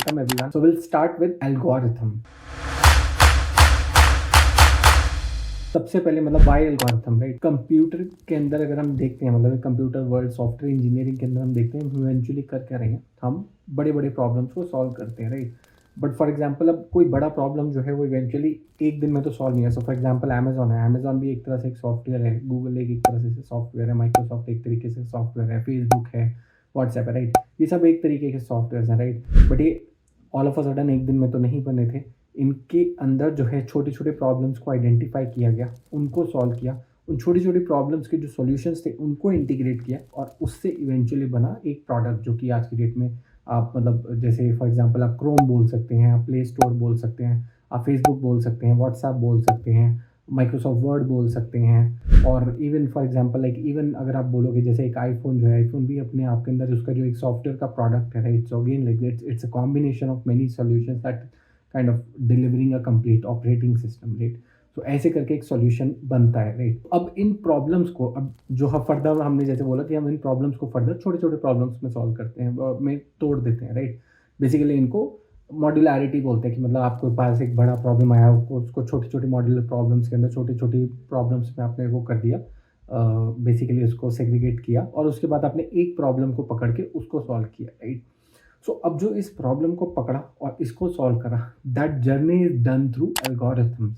Welcome everyone. So will start with algorithm. सबसे पहले मतलब वाई एल्गोरिथम, राइट। कंप्यूटर के अंदर अगर हम देखते हैं, मतलब कंप्यूटर वर्ल्ड सॉफ्टवेयर इंजीनियरिंग के अंदर हम देखते हैं इवेंचुअली कर क्या रहे हैं, हम बड़े बड़े प्रॉब्लम्स को सॉल्व करते हैं, राइट। बट फॉर एग्जांपल अब कोई बड़ा प्रॉब्लम जो है वो इवेंचुअली एक दिन में तो सॉल्व नहीं है। सो फॉर एग्जांपल अमेजॉन है, अमेजॉन भी एक तरह से एक सॉफ्टवेयर है, गूगल एक तरह से सॉफ्टवेयर है, माइक्रोसॉफ्ट एक तरीके से सॉफ्टवेयर है, फेसबुक है, व्हाट्सएप है, राइट। ये सब एक तरीके के सॉफ्टवेयर हैं, राइट। बट ये ऑल ऑफ अ सडन एक दिन में तो नहीं बने थे। इनके अंदर जो है छोटे छोटे प्रॉब्लम्स को आइडेंटिफाई किया गया, उनको सॉल्व किया, उन छोटी छोटी प्रॉब्लम्स के जो सॉल्यूशंस थे उनको इंटीग्रेट किया और उससे इवेंचुअली बना एक प्रोडक्ट जो कि आज की डेट में आप मतलब जैसे फॉर एग्जांपल आप क्रोम बोल सकते हैं, आप प्ले स्टोर बोल सकते हैं, आप फेसबुक बोल सकते हैं, व्हाट्सएप बोल सकते हैं, माइक्रोसॉफ्ट वर्ड बोल सकते हैं। और even for example like even अगर आप बोलोगे जैसे एक आईफोन जो है, आईफोन भी अपने आप के अंदर उसका जो एक सॉफ्टवेयर का प्रोडक्ट है, right. So again like it's a combination of many solutions that kind of delivering a complete operating system, right. तो ऐसे करके एक सॉल्यूशन बनता है, राइट। अब इन प्रॉब्लम्स को अब जो फर्दर हमने जैसे बोला कि हम इन प्रॉब्लम्स को फर्दर छोटे छोटे प्रॉब्लम्स में सॉल्व करते हैं, में तोड़ देते हैं, राइट। बेसिकली इनको मॉड्यूलैरिटी बोलते हैं कि मतलब आपके पास एक बड़ा प्रॉब्लम आया, उसको छोटी छोटी मॉड्यूलर प्रॉब्लम्स के अंदर छोटी छोटी प्रॉब्लम्स में आपने वो कर दिया, बेसिकली उसको सेग्रीगेट किया और उसके बाद आपने एक प्रॉब्लम को पकड़ के उसको सॉल्व किया, राइट। सो अब जो इस प्रॉब्लम को पकड़ा और इसको सॉल्व करा, that journey is done through algorithms.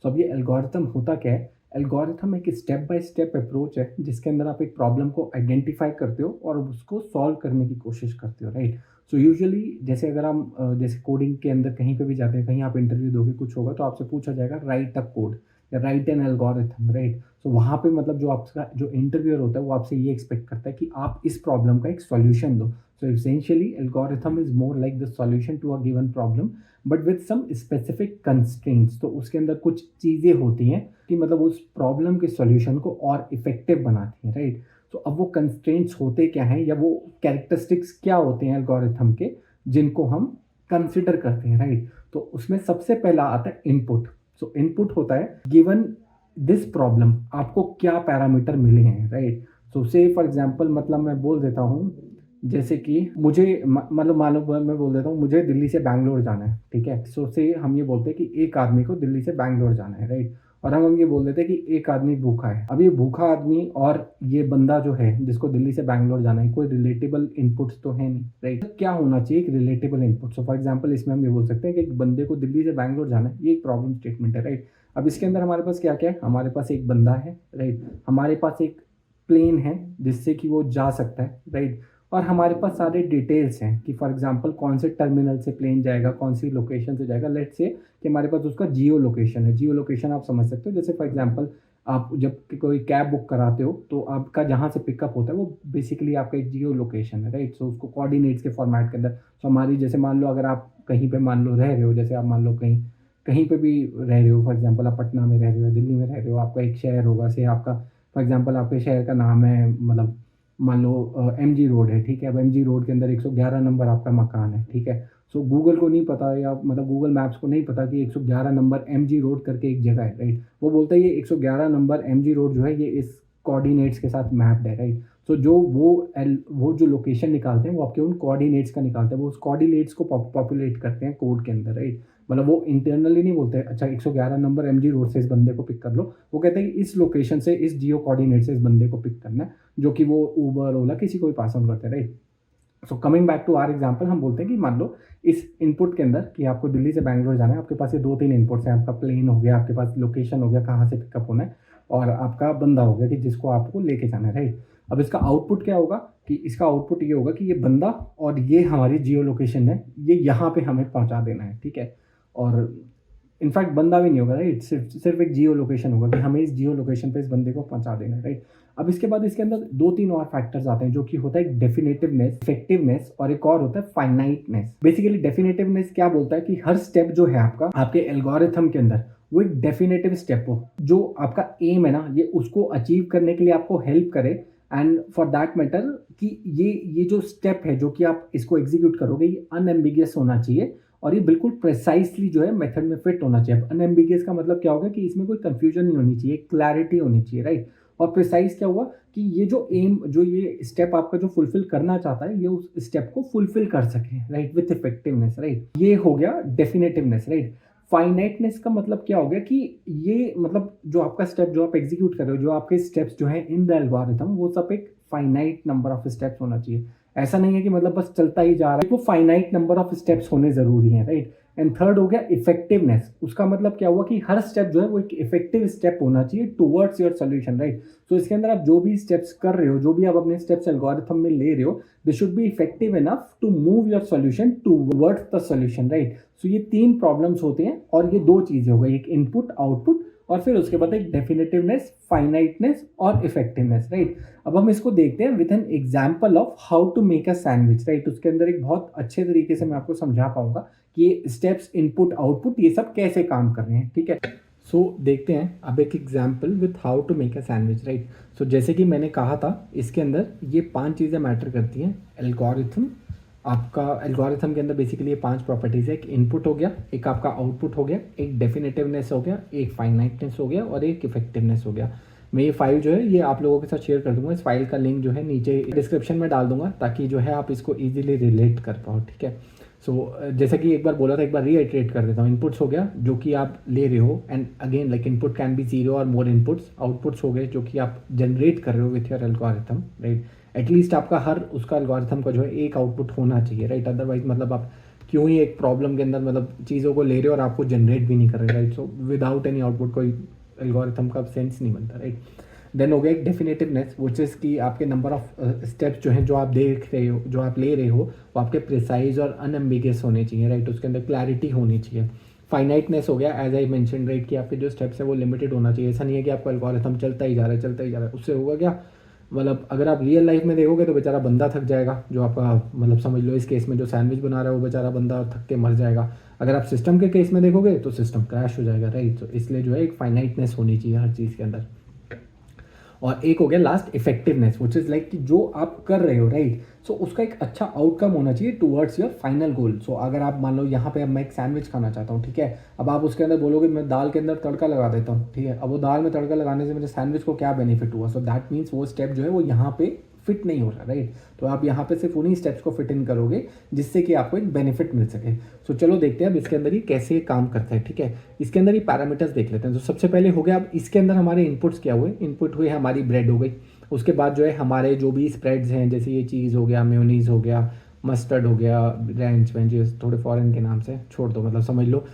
So अब ये एल्गोरिथम होता क्या है? एल्गोरिथम एक स्टेप बाय स्टेप अप्रोच है जिसके अंदर आप एक प्रॉब्लम को आइडेंटिफाई करते हो और उसको सॉल्व करने की कोशिश करते हो, राइट। सो यूजुअली जैसे अगर हम जैसे कोडिंग के अंदर कहीं पे भी जाते हैं, कहीं आप इंटरव्यू दोगे, कुछ होगा तो आपसे पूछा जाएगा राइट अ कोड या राइट एन एल्गोरिथम, राइट। सो वहाँ पे मतलब जो आपका जो इंटरव्यूअर होता है वो आपसे ये एक्सपेक्ट करता है कि आप इस प्रॉब्लम का एक सॉल्यूशन दो। So essentially, algorithm is more like the solution to a given problem, but with some specific constraints. तो उसके अंदर कुछ चीज़ें होती हैं कि मतलब उस प्रॉब्लम के सॉल्यूशन को और इफेक्टिव बनाती हैं, राइट। तो अब वो कंस्ट्रेंट्स होते क्या हैं या वो कैरेक्टरिस्टिक्स क्या होते हैं एल्गोरिथम के, जिनको हम कंसिडर करते हैं, राइट। तो उसमें सबसे पहला आता है इनपुट। सो इनपुट होता है गिवन दिस प्रॉब्लम, आपको क्या पैरामीटर मिले हैं, राइट। सो से फॉर एग्जांपल मतलब मैं बोल देता हूँ जैसे कि मुझे मतलब मालूम मैं बोल देता हूँ मुझे दिल्ली से बैंगलोर जाना है, ठीक है। सो से हम ये बोलते हैं कि एक आदमी को दिल्ली से बैंगलोर जाना है, राइट। और हम ये बोल देते हैं कि एक आदमी भूखा है। अब ये भूखा आदमी और ये बंदा जो है जिसको दिल्ली से बैंगलोर जाना है, कोई रिलेटेबल इनपुट्स तो है नहीं, राइट। क्या होना चाहिए? एक relatable input. So for example इसमें हम ये बोल सकते हैं कि एक बंदे को दिल्ली से बैंगलोर जाना है, ये एक प्रॉब्लम स्टेटमेंट है, राइट। अब इसके अंदर हमारे पास क्या क्या है? हमारे पास एक बंदा है, राइट। हमारे पास एक प्लेन है जिससे कि वो जा सकता है, राइट। और हमारे पास सारे डिटेल्स हैं कि फॉर एग्जांपल कौन से टर्मिनल से प्लेन जाएगा, कौन सी लोकेशन से जाएगा। लेट्स से कि हमारे पास उसका जियो लोकेशन है। जियो लोकेशन आप समझ सकते हो, जैसे फॉर एग्जांपल आप जब कोई कैब बुक कराते हो तो आपका जहाँ से पिकअप होता है वो बेसिकली आपका एक जियो लोकेशन है, राइट। सो उसको कोऑर्डिनेट्स के फॉर्मेट के अंदर। सो हमारी जैसे मान लो अगर आप कहीं पे मान लो रह रहे हो, जैसे आप मान लो कहीं कहीं पे भी रह रहे हो, फॉर एग्जांपल आप पटना में रह रहे हो, दिल्ली में रह रहे हो, आपका एक शहर होगा से आपका फॉर एग्जांपल आपके शहर का नाम है मतलब मान लो एमजी रोड है, ठीक है। अब एमजी रोड के अंदर 111 नंबर आपका मकान है, ठीक है। सो गूगल को नहीं पता या मतलब गूगल मैप्स को नहीं पता कि 111 नंबर एमजी रोड करके एक जगह है, राइट। वो बोलता है ये 111 नंबर एमजी रोड जो है ये इस कोऑर्डिनेट्स के साथ मैप्ड है, राइट। सो जो वो जो लोकेशन निकालते हैं वो आपके उन कोऑर्डिनेट्स का निकालते हैं, वो उस कोऑर्डिनेट्स को पॉपुलेट करते हैं कोड के अंदर, राइट। मतलब वो इंटरनली नहीं बोलते अच्छा 111 नंबर एमजी रोड से इस बंदे को पिक कर लो। वो कहते हैं कि इस लोकेशन से इस जियो कोऑर्डिनेट से इस बंदे को पिक करना है, जो कि वो ऊबर ओला किसी को भी पास ऑन करते हैं, right. So coming back to our example, हम बोलते हैं कि मान लो इस इनपुट के अंदर कि आपको दिल्ली से बैंगलोर जाना है, आपके पास ये 2-3 इनपुट्स हैं। आपका प्लेन हो गया, आपके पास लोकेशन हो गया कहाँ से पिकअप होना है, और आपका बंदा हो गया कि जिसको आपको लेके जाना है, राइट। अब इसका आउटपुट क्या होगा कि इसका आउटपुट ये होगा कि ये बंदा और ये हमारी जियो लोकेशन है, ये यहाँ पे हमें पहुँचा देना है, ठीक है। और इनफैक्ट बंदा भी नहीं होगा, राइट। सिर्फ एक जियो लोकेशन होगा कि हमें इस जियो लोकेशन पे इस बंदे को पहुंचा देना है, राइट। अब इसके बाद इसके अंदर 2-3 और फैक्टर्स आते हैं जो कि होता है एक डेफिनेटिवनेस, इफेक्टिवनेस और एक और होता है फाइनाइटनेस। बेसिकली डेफिनेटिवनेस क्या बोलता है कि हर स्टेप जो है आपका आपके एल्गोरिथम के अंदर वो एक डेफिनेटिव स्टेप हो, जो आपका एम है ना ये उसको अचीव करने के लिए आपको हेल्प करे। एंड फॉर दैट मैटर कि ये जो स्टेप है जो कि आप इसको एग्जीक्यूट करोगे ये अनएम्बिगियस होना चाहिए और ये बिल्कुल प्रिसाइसली जो है मेथड में फिट होना चाहिए। अनएम्बिगियस का मतलब क्या होगा कि इसमें कोई कंफ्यूजन नहीं होनी चाहिए, क्लैरिटी होनी चाहिए, राइट। और प्रिसाइज क्या हुआ कि ये जो एम जो ये स्टेप आपका जो फुलफिल करना चाहता है, ये उस स्टेप को फुलफिल कर सके, राइट, विथ इफेक्टिवनेस, राइट। ये हो गया डेफिनेटिवनेस, राइट। फाइनाइटनेस का मतलब क्या हो गया कि ये मतलब जो आपका स्टेप जो आप एग्जीक्यूट कर रहे हो, जो आपके स्टेप्स जो है इन द एल्गोरिथम, वो सब एक फाइनाइट नंबर ऑफ स्टेप्स होना चाहिए। ऐसा नहीं है कि मतलब बस चलता ही जा रहा है, वो फाइनाइट नंबर ऑफ स्टेप्स होने जरूरी है, राइट। एंड थर्ड हो गया इफेक्टिवनेस। उसका मतलब क्या हुआ कि हर स्टेप जो है वो एक इफेक्टिव स्टेप होना चाहिए टुवर्ड्स योर सोल्यूशन, राइट। सो इसके अंदर आप जो भी स्टेप्स कर रहे हो, जो भी आप अपने स्टेप्स एल्गोरिथम में ले रहे हो, they should be effective enough to move your solution towards the solution, right. So ये तीन प्रॉब्लम्स होते हैं और ये दो चीजें हो गई, एक इनपुट आउटपुट और फिर उसके बाद एक डेफिनेटिवनेस, फाइनाइटनेस और इफेक्टिवनेस, राइट। अब हम इसको देखते हैं with an example of how to make a sandwich, right. उसके अंदर एक बहुत अच्छे तरीके से मैं आपको समझा पाऊंगा कि ये स्टेप्स, इनपुट आउटपुट, ये सब कैसे काम कर रहे हैं, ठीक है। सो देखते हैं अब एक example with how to make a sandwich, right. So जैसे कि मैंने कहा था, इसके अंदर ये 5 चीज़ें मैटर करती हैं। एल्गोरिथम, आपका एल्गोरिथम के अंदर बेसिकली ये 5 प्रॉपर्टीज है। एक इनपुट हो गया, एक आपका आउटपुट हो गया, एक डेफिनेटिवनेस हो गया, एक फाइनाइटनेस हो गया और एक इफेक्टिवनेस हो गया। मैं ये फाइल जो है ये आप लोगों के साथ शेयर कर दूंगा। इस फाइल का लिंक जो है नीचे डिस्क्रिप्शन में डाल दूंगा ताकि जो है आप इसको ईजिली रिलेट कर पाओ, ठीक है। सो जैसा कि एक बार बोला था, एक बार रीइटरेट कर देता हूँ। इनपुट्स हो गया जो कि आप ले रहे हो, and again like input can be 0 और मोर इनपुट्स। आउटपुट्स हो गए जो कि आप जनरेट कर रहे हो with your algorithm, right. At least आपका हर उसका एल्गोरिथम का जो है एक आउटपुट होना चाहिए, राइट। अदरवाइज मतलब आप क्यों ही एक प्रॉब्लम के अंदर मतलब चीज़ों को ले रहे हो और आपको जनरेट भी नहीं कर रहे, right. So without any output कोई एल्गोरिथम का सेंस नहीं बनता, राइट। देन हो गया एक डेफिनेटिवनेस, विच इज़ कि आपके नंबर ऑफ स्टेप्स जो हैं जो आप देख रहे हो, जो आप ले रहे हो, वो आपके प्रिसाइज और अनएम्बिगियस होने चाहिए, राइट। उसके अंदर क्लैरिटी होनी चाहिए। फाइनाइटनेस हो गया, एज आई मेंशन, राइट, कि आपके जो स्टेप्स है वो लिमिटेड होना चाहिए। ऐसा नहीं है कि आपका एल्गोरिथम चलता ही जा रहा है, चलता ही जा रहा है। उससे होगा क्या, मतलब अगर आप रियल लाइफ में देखोगे तो बेचारा बंदा थक जाएगा, जो आपका मतलब समझ लो इस केस में जो सैंडविच बना रहा है वो बेचारा बंदा थक के मर जाएगा। अगर आप सिस्टम के केस में देखोगे तो सिस्टम क्रैश हो जाएगा, राइट। तो इसलिए जो है एक फाइनाइटनेस होनी चाहिए हर चीज़ के अंदर। और एक हो गया last effectiveness, which is like कि जो आप कर रहे हो, राइट, सो उसका एक अच्छा आउटकम होना चाहिए टुवर्ड्स योर फाइनल गोल। सो अगर आप मान लो यहाँ पे अब मैं एक सैंडविच खाना चाहता हूँ, ठीक है। अब आप उसके अंदर बोलोगे मैं दाल के अंदर तड़का लगा देता हूँ, ठीक है। अब वो दाल में तड़का लगाने से मेरे सैंडविच को क्या बेनिफिट हुआ? सो दैट मीन्स वो स्टेप जो है वो यहाँ पे फिट नहीं हो रहा, राइट। तो आप यहाँ पे सिर्फ उन्हीं स्टेप्स को फिट इन करोगे जिससे कि आपको एक बेनिफिट मिल सके। सो चलो देखते हैं अब इसके अंदर ये कैसे काम करता है, ठीक है। इसके अंदर ये पैरामीटर्स देख लेते हैं। तो सबसे पहले हो गया, अब इसके अंदर हमारे इनपुट्स क्या हुए? इनपुट हुए हमारी ब्रेड हो गई। उसके बाद जो है हमारे जो भी स्प्रेड्स हैं, जैसे ये चीज़ हो गया, मेयोनीज हो गया, मस्टर्ड हो गया, रैंच वेंच, थोड़े फॉरेन के नाम से छोड़ दो, मतलब समझ लो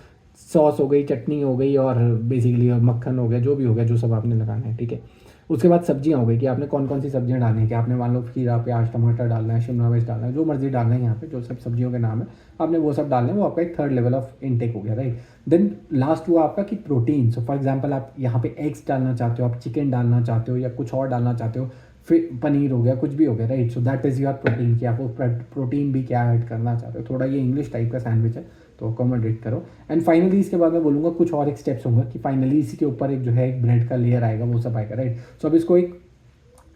सॉस हो गई, चटनी हो गई और बेसिकली मक्खन हो गया, जो भी हो गया, जो सब आपने लगाना है, ठीक है। उसके बाद सब्जियां हो गई कि आपने कौन कौन सी सब्जियां डालनी है, कि आपने मान लो खीरा, प्याज, टमाटर डालना है, शिमला मिर्च डालना है, जो मर्जी डालना है यहाँ पे, जो सब सब्जियों के नाम है आपने वो सब डालना है। वो आपका एक थर्ड लेवल ऑफ इनटेक हो गया, राइट। देन लास्ट हुआ आपका कि प्रोटीन। सो फॉर एग्जाम्पल आप यहाँ पे एग्स डालना चाहते हो, आप चिकन डालना चाहते हो या कुछ और डालना चाहते हो, फिर पनीर हो गया, कुछ भी हो गया, right. So that is your protein, कि आपको प्रोटीन भी क्या ऐड करना चाहते हो। थोड़ा ये इंग्लिश टाइप का सैंडविच है तो अकोमोडेट करो। एंड फाइनली इसके बाद मैं बोलूँगा कुछ और एक स्टेप्स होंगे कि फाइनली इसी के ऊपर एक जो है एक ब्रेड का लेयर आएगा, वो सब आएगा, राइट। सो अब इसको एक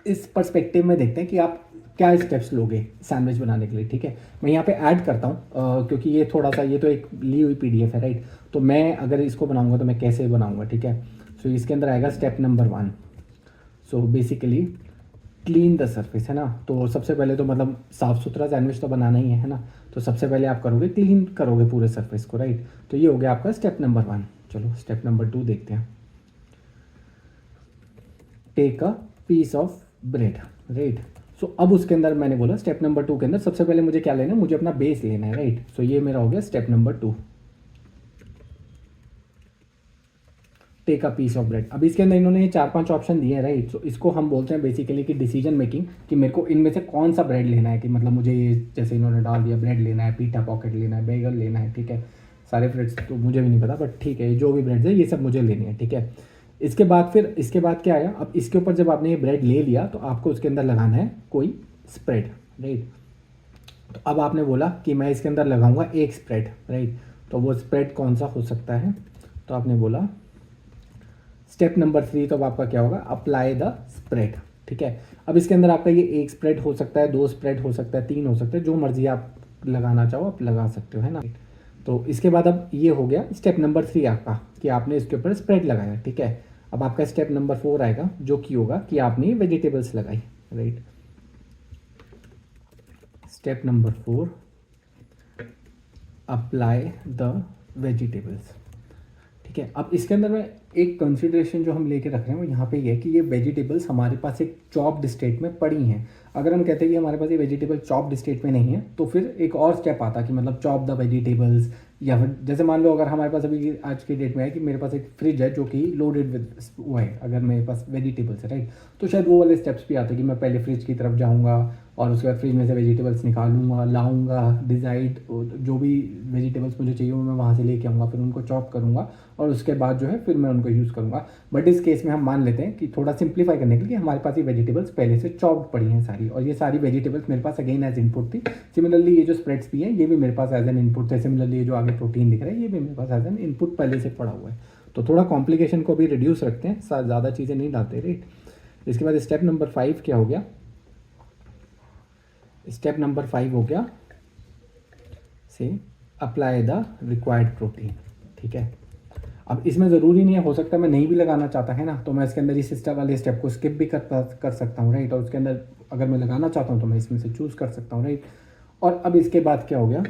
इस पर्सपेक्टिव में देखते हैं कि आप क्या स्टेप्स लोगे सैंडविच बनाने के लिए, ठीक है। मैं यहाँ पे ऐड करता हूँ क्योंकि ये थोड़ा सा, ये तो एक ली हुई पीडीएफ है, राइट। तो मैं अगर इसको बनाऊंगा तो मैं कैसे बनाऊंगा, ठीक है। सो इसके अंदर आएगा step number 1। So basically clean the surface, है ना। तो सबसे पहले तो मतलब साफ़ सुथरा सैंडविच तो बनाना ही है ना। तो सबसे पहले आप करोगे, क्लीन करोगे पूरे सरफेस को, राइट। तो ये हो गया आपका स्टेप नंबर 1। चलो स्टेप नंबर 2 देखते हैं। Take a piece of bread, right. So अब उसके अंदर मैंने बोला स्टेप नंबर 2 के अंदर सबसे पहले मुझे क्या लेना है, मुझे अपना बेस लेना है, राइट। सो ये मेरा हो गया step number 2, take a piece of bread. अब इसके अंदर इन्होंने ये 4-5 ऑप्शन दिए हैं, राइट। सो इसको हम बोलते हैं बेसिकली कि डिसीजन मेकिंग, कि मेरे को इनमें से कौन सा ब्रेड लेना है, कि मतलब मुझे ये जैसे इन्होंने डाल दिया, ब्रेड लेना है, पीटा पॉकेट लेना है, बेगल लेना है, ठीक है। सारे ब्रेड्स तो मुझे भी नहीं पता, बट ठीक है, जो भी ब्रेड्स है ये सब मुझे लेने हैं, ठीक है। इसके बाद फिर इसके बाद क्या आया, अब इसके ऊपर जब आपने ये ब्रेड ले लिया तो आपको उसके अंदर लगाना है कोई स्प्रेड, राइट। तो अब आपने बोला कि मैं इसके अंदर लगाऊंगा एक स्प्रेड, राइट। तो वो स्प्रेड कौन सा हो सकता है? तो आपने बोला स्टेप नंबर 3, तो अब आपका क्या होगा, अप्लाई द स्प्रेड, ठीक है। अब इसके अंदर आपका ये एक स्प्रेड हो सकता है, 2 स्प्रेड हो सकता है, 3 हो सकता है, जो मर्जी आप लगाना चाहो आप लगा सकते हो, है ना। तो इसके बाद अब ये हो गया स्टेप नंबर 3 आपका, कि आपने इसके ऊपर स्प्रेड लगाया, ठीक है। अब आपका स्टेप नंबर 4 आएगा, जो कि होगा कि आपने वेजिटेबल्स लगाई, right. Step number 4, apply the vegetables. ठीक है, अब इसके अंदर में एक कंसिडरेशन जो हम लेके रख रहे हैं वो यहाँ पे ये है कि ये वेजिटेबल्स हमारे पास एक चॉप्ड स्टेट में पड़ी हैं। अगर हम कहते हैं कि हमारे पास ये वेजिटेबल चॉप्ड स्टेट में नहीं है तो फिर एक और स्टेप आता कि मतलब चॉप द वेजिटेबल्स, या फिर जैसे मान लो अगर हमारे पास अभी आज की डेट में है कि मेरे पास एक फ्रिज है जो कि लोडेड विद वो है, अगर मेरे पास वेजिटेबल्स है, राइट, तो शायद वो वाले स्टेप्स भी आते हैं कि मैं पहले फ्रिज की तरफ जाऊँगा और उसके बाद फ्रिज में से वेजिटेबल्स निकालूंगा, लाऊंगा, डिसाइड जो भी वेजिटेबल्स मुझे चाहिए वो मैं वहाँ से लेके आऊँगा, फिर उनको चॉप करूँगा और उसके बाद जो है फिर मैं उनको यूज़ करूँगा। बट इस केस में हम मान लेते हैं कि थोड़ा सिंप्लीफाई करने के लिए हमारे पास ये वेजिटेबल्स पहले से चॉप्ड पड़ी हैं सारी, और ये सारी वेजिटेबल्स मेरे पास अगेन एज इनपुट थी। सिमिलरली ये जो स्प्रेड्स भी हैं ये भी मेरे पास एज एन इनपुट थे। सिमिलरली ये जो आगे प्रोटीन दिख रहा है ये भी मेरे पास एज एन इनपुट पहले से पड़ा हुआ है। तो थोड़ा कॉम्प्लिकेशन को भी रिड्यूस रखते हैं, ज़्यादा चीज़ें नहीं डालते, राइट। इसके बाद स्टेप नंबर 5 क्या हो गया? स्टेप नंबर 5 हो गया से अप्लाई द रिक्वायर्ड प्रोटीन। ठीक है, अब इसमें ज़रूरी नहीं है, हो सकता है मैं नहीं भी लगाना चाहता है ना, तो मैं इसके अंदर इस स्टेप वाले स्टेप को स्किप भी कर सकता हूँ, राइट। और उसके अंदर अगर मैं लगाना चाहता हूँ तो मैं इसमें से चूज़ कर सकता हूँ, राइट। और अब इसके बाद क्या हो गया,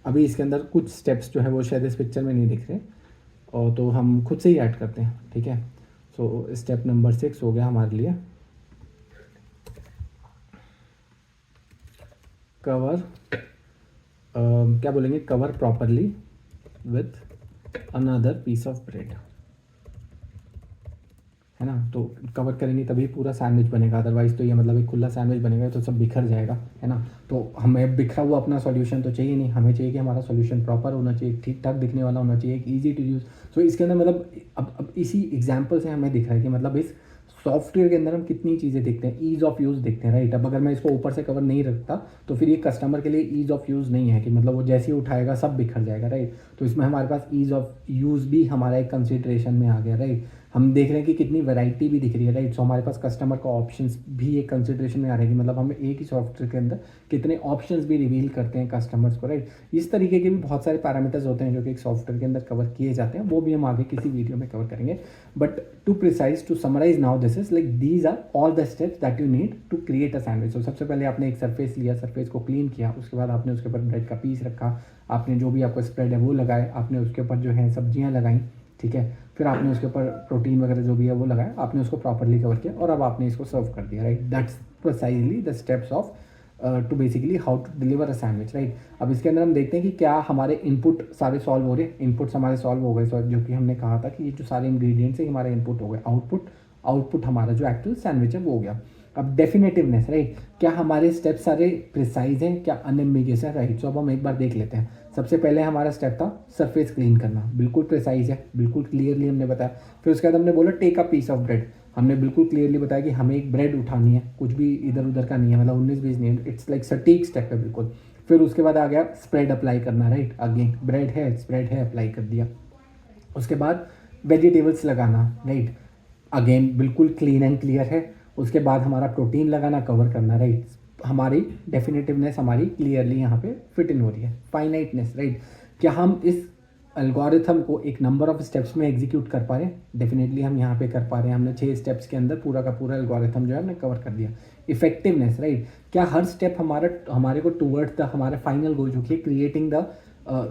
अभी इसके अंदर कुछ स्टेप्स जो है वो शायद इस पिक्चर में नहीं दिख रहे, और तो हम खुद से ही ऐड करते हैं। ठीक है, सो स्टेप नंबर 6 हो गया हमारे लिए, कवर क्या बोलेंगे, cover properly with another piece of bread, है ना। तो कवर करेंगे तभी पूरा सैंडविच बनेगा, अदरवाइज तो ये मतलब एक खुला सैंडविच बनेगा तो सब बिखर जाएगा, है ना। तो हमें बिखरा हुआ अपना सॉल्यूशन तो चाहिए नहीं, हमें चाहिए कि हमारा सॉल्यूशन प्रॉपर होना चाहिए, ठीक ठाक दिखने वाला होना चाहिए, एक ईजी टू यूज़। सो इसके अंदर मतलब अब इसी एग्जाम्पल से हमें दिख रहा है कि मतलब इस सॉफ्टवेयर के अंदर हम कितनी चीज़ें देखते हैं, ईज़ ऑफ यूज़ देखते हैं, राइट। अब अगर मैं इसको ऊपर से कवर नहीं रखता तो फिर ये कस्टमर के लिए ईज़ ऑफ यूज़ नहीं है कि मतलब वो जैसे ही उठाएगा सब बिखर जाएगा, राइट। तो इसमें हमारे पास ईज़ ऑफ यूज़ भी हमारा एक कंसिडरेशन में आ गया, राइट। हम देख रहे हैं कि कितनी वैरायटी भी दिख रही है, राइट। सो हमारे पास कस्टमर का ऑप्शंस भी एक कंसिडरेशन में आ रहे हैं कि मतलब हम एक ही सॉफ्टवेयर के अंदर कितने ऑप्शंस भी रिवील करते हैं कस्टमर्स को, राइट। इस तरीके के भी बहुत सारे पैरामीटर्स होते हैं जो कि एक सॉफ्टवेयर के अंदर कवर किए जाते हैं, वो भी हम आगे किसी वीडियो में कवर करेंगे। But to precise, to summarise now, this is like these are all the steps that you need to create a sandwich. तो सबसे पहले आपने एक सरफेस लिया, सरफेस को क्लीन किया, उसके बाद आपने उसके ऊपर ब्रेड का पीस रखा, आपने जो भी आपको स्प्रेड है वो लगाए, आपने उसके ऊपर जो है सब्जियाँ लगाई, ठीक है। फिर आपने उसके ऊपर प्रोटीन वगैरह जो भी है वो लगाया, आपने उसको प्रॉपरली कवर किया और अब आपने इसको सर्व कर दिया, right. That's precisely the steps of to basically how to deliver a sandwich, right. अब इसके अंदर हम देखते हैं कि क्या हमारे इनपुट सारे सॉल्व हो रहे हैं। इनपुट्स हमारे सॉल्व हो गए, जो कि हमने कहा था कि ये जो सारे इंग्रेडिएंट्स है हमारे इनपुट हो गए। आउटपुट हमारा जो एक्चुअल सैंडविच है वो हो गया। अब डेफिनेटिवनेस, राइट, क्या हमारे स्टेप सारे प्रिसाइज हैं, क्या अनएम्बिगियस है, राइट। सो अब हम एक बार देख लेते हैं। सबसे पहले हमारा स्टेप था सरफेस क्लीन करना, बिल्कुल प्रिसाइज है, बिल्कुल क्लियरली हमने बताया। फिर उसके बाद हमने बोला take a piece of bread, हमने बिल्कुल क्लियरली बताया कि हमें एक ब्रेड उठानी है, कुछ भी इधर उधर का नहीं है, मतलब 19-20 नहीं है, इट्स लाइक सटीक स्टेप है बिल्कुल। फिर उसके बाद आ गया स्प्रेड अप्लाई करना, राइट। अगेन ब्रेड है, स्प्रेड है, अप्लाई कर दिया। उसके बाद वेजिटेबल्स लगाना, राइट, अगेन बिल्कुल क्लीन एंड क्लियर है। उसके बाद हमारा प्रोटीन लगाना, कवर करना, राइट। हमारी डेफिनेटिवनेस हमारी क्लियरली यहाँ पे फिट इन हो रही है। फाइनाइटनेस, राइट, क्या हम इस एल्गोरिथम को एक नंबर ऑफ स्टेप्स में एग्जीक्यूट कर पा रहे हैं? डेफिनेटली हम यहाँ पे कर पा रहे हैं। हमने 6 स्टेप्स के अंदर पूरा का पूरा एल्गोरिथम जो है हमने कवर कर दिया। इफेक्टिवनेस, राइट, क्या हर स्टेप हमारे को टूवर्ड्स द हमारे फाइनल गोल जो कि क्रिएटिंग द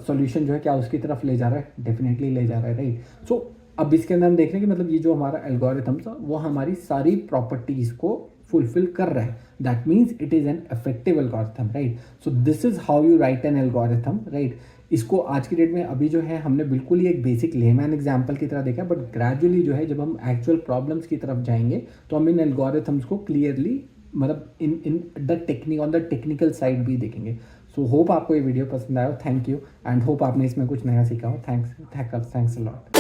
सॉल्यूशन जो है क्या उसकी तरफ ले जा रहा है? डेफिनेटली ले जा रहा है, राइट। सो अब इसके अंदर हम देख रहे हैं कि मतलब ये जो हमारा एल्गोरिथम था वो हमारी सारी प्रॉपर्टीज़ को फुलफिल कर रहा है। That means it is an effective algorithm, right. So this is how you right an algorithm, right. इसको आज की डेट में अभी जो है हमने बिल्कुल ही एक बेसिक लेमैन एग्जाम्पल की तरह देखा, बट ग्रेजुअली जो है जब हम एक्चुअल प्रॉब्लम्स की तरफ जाएंगे तो हम इन एल्गोरिथम्स को क्लियरली मतलब in the technique on the technical side भी देखेंगे। सो होप आपको ये वीडियो पसंद आया हो, थैंक यू, एंड होप आपने इसमें कुछ नया सीखा हो। Thanks a lot.